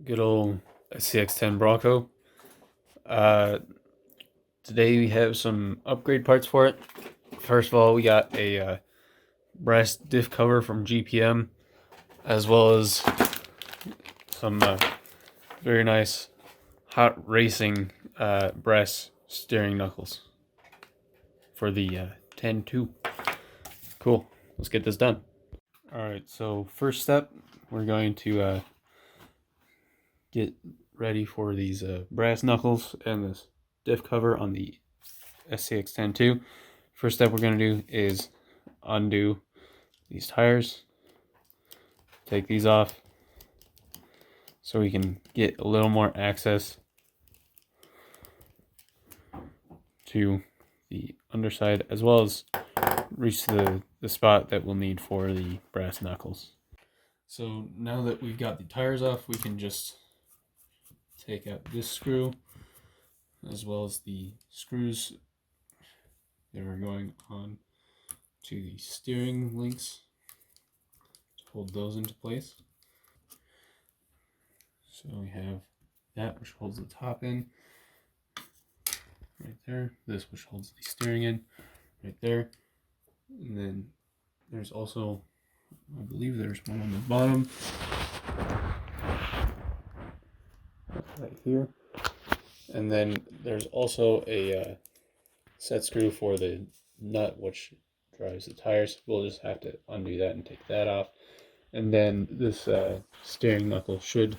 Good old SCX10 Bronco. Uh, Today we have some upgrade parts for it. First of all, we got a brass diff cover from GPM, as well as some very nice hot racing brass steering knuckles for the 10.2. Cool. Let's get this done. Alright, so first step, we're going to get ready for these brass knuckles and this diff cover on the SCX10.2. First step we're going to do is undo these tires, take these off so we can get a little more access to the underside, as well as reach the spot that we'll need for the brass knuckles. So now that we've got the tires off, we can just take out this screw, as well as the screws that are going on to the steering links to hold those into place. So we have that which holds the top in right there, this which holds the steering in right there, and then there's also, I believe there's one on the bottom right here, and then there's also a set screw for the nut which drives the tires. We'll just have to undo that and take that off, and then this steering knuckle should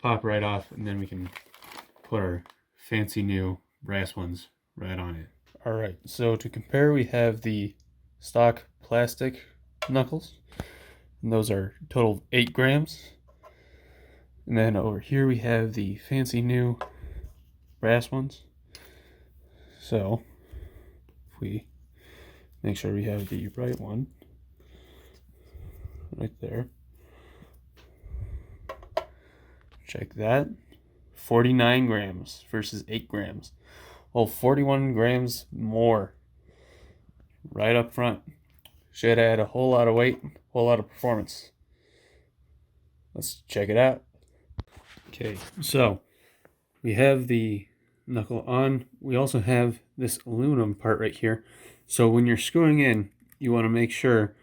pop right off, and then we can put our fancy new brass ones right on it. Alright, so to compare, we have the stock plastic knuckles, and those are total 8 grams. And then over here we have the fancy new brass ones. So if we make sure we have the right one right there, check that, 49 grams versus 8 grams. Well, 41 grams more right up front. Should add a whole lot of weight, a whole lot of performance. Let's check it out. Okay, so we have the knuckle on. We also have this aluminum part right here. So when you're screwing in, you want to make sure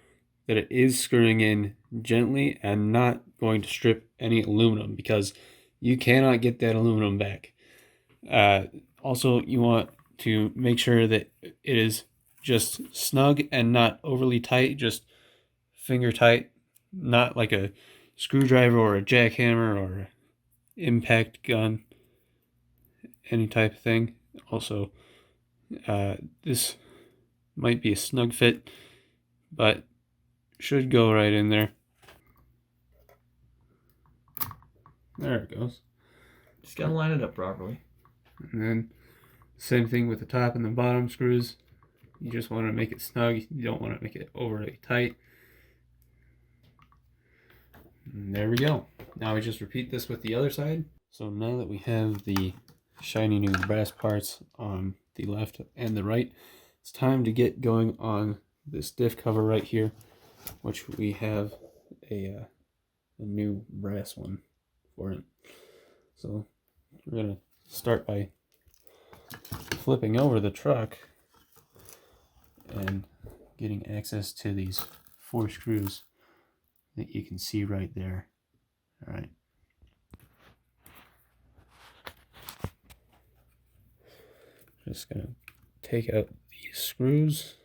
that it is screwing in gently and not going to strip any aluminum, because you cannot get that aluminum back. Also, you want to make sure that it is just snug and not overly tight, just finger tight, not like a screwdriver or a jackhammer or an impact gun, any type of thing. Also, this might be a snug fit, but should go right in there. There it goes. Just gotta line it up properly. And then same thing with the top and the bottom screws. You just want to make it snug. You don't want to make it overly tight. And there we go. Now we just repeat this with the other side. So now that we have the shiny new brass parts on the left and the right, it's time to get going on this diff cover right here, which we have a new brass one for it. So we're going to start by flipping over the truck and getting access to these 4 screws that you can see right there. All right. Just gonna take out these screws.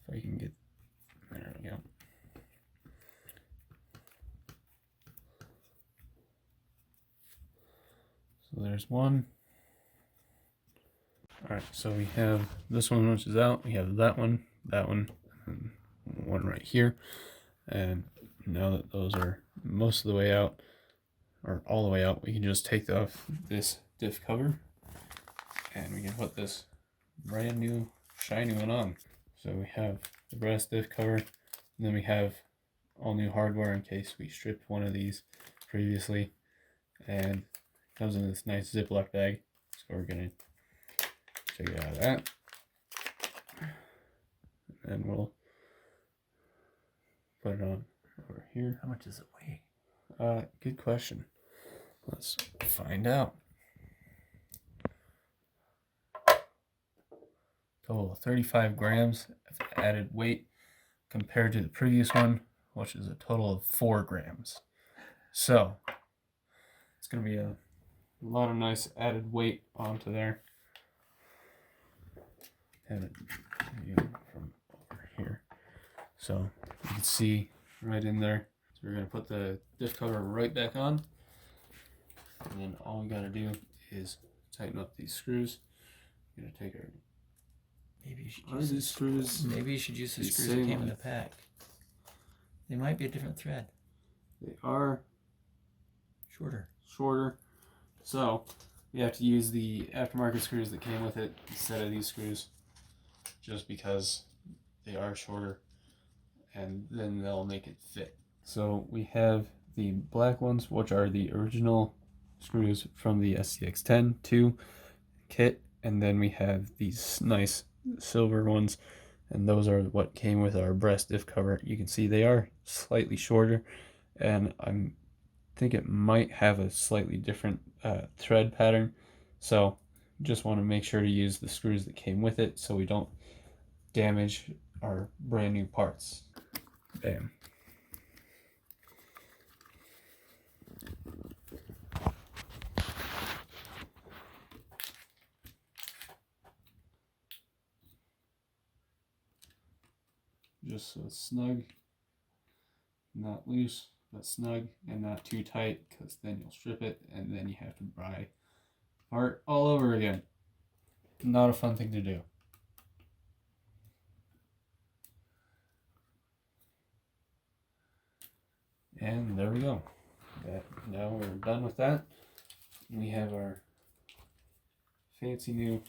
If I can get, there we go. So there's one. All right, so we have this one which is out. We have that one, and one right here. And now that those are most of the way out, or all the way out, we can just take off this diff cover and we can put this brand new shiny one on. So we have the brass diff cover, and then we have all new hardware in case we stripped one of these previously, and it comes in this nice Ziploc bag. So we're gonna take it out of that, and we'll put it on over here. How much does it weigh? Good question. Let's find out. Total of 35 grams of added weight compared to the previous one, which is a total of 4 grams. So it's going to be a lot of nice added weight onto there. And from over here. So you can see right in there. So we're going to put the diff cover right back on. And then all we got to do is tighten up these screws. We're going to take our Maybe you should Are use these screws? Maybe you should use the the screws that same came in the length? pack. They might be a different thread. They are Shorter. shorter. So we have to use the aftermarket screws that came with it instead of these screws, just because they are shorter, and then they'll make it fit. So we have the black ones, which are the original screws from the SCX10.2 kit, and then we have these nice silver ones, and those are what came with our breast diff cover. You can see they are slightly shorter, and I think it might have a slightly different thread pattern, so just want to make sure to use the screws that came with it so we don't damage our brand new parts. Bam. Just so it's snug, not loose, but snug, and not too tight, because then you'll strip it and then you have to buy part all over again. Not a fun thing to do. And there we go. Now we're done with that. We have our fancy new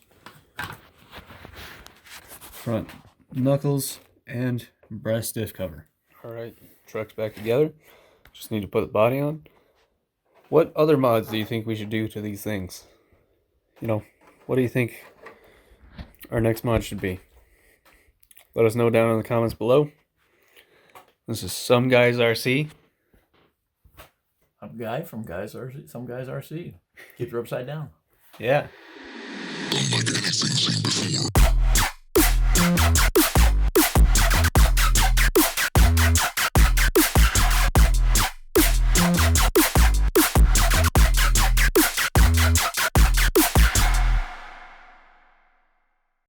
front knuckles and breast diff cover. Alright, truck's back together. Just need to put the body on. What other mods do you think we should do to these things? You know, what do you think our next mod should be? Let us know down in the comments below. This is Some Guys RC. I'm Guy from Guys RC. Some Guys RC. Keep her upside down. Yeah. Unlike anything seen before.